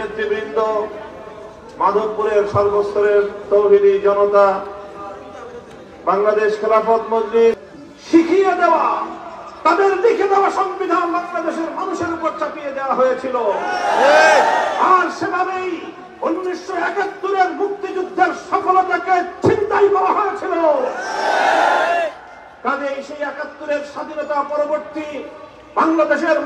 নেতৃবৃন্দ, মাধবপুরের সর্বস্তরের তৌহিদি জনতা, বাংলাদেশ খেলাফত মজলিস শিখিয়ে দেওয়া, তাদের লিখে দেওয়া সংবিধান বাংলাদেশের মানুষের উপর চাপিয়ে দেওয়া হয়েছিল। আর সেভাবেই 1971-এর মুক্তিযুদ্ধের সফলতাকে ছিনতাই করা হয়েছিল। কাজেই সেই 71-এর স্বাধীনতা পরবর্তী বাংলাদেশের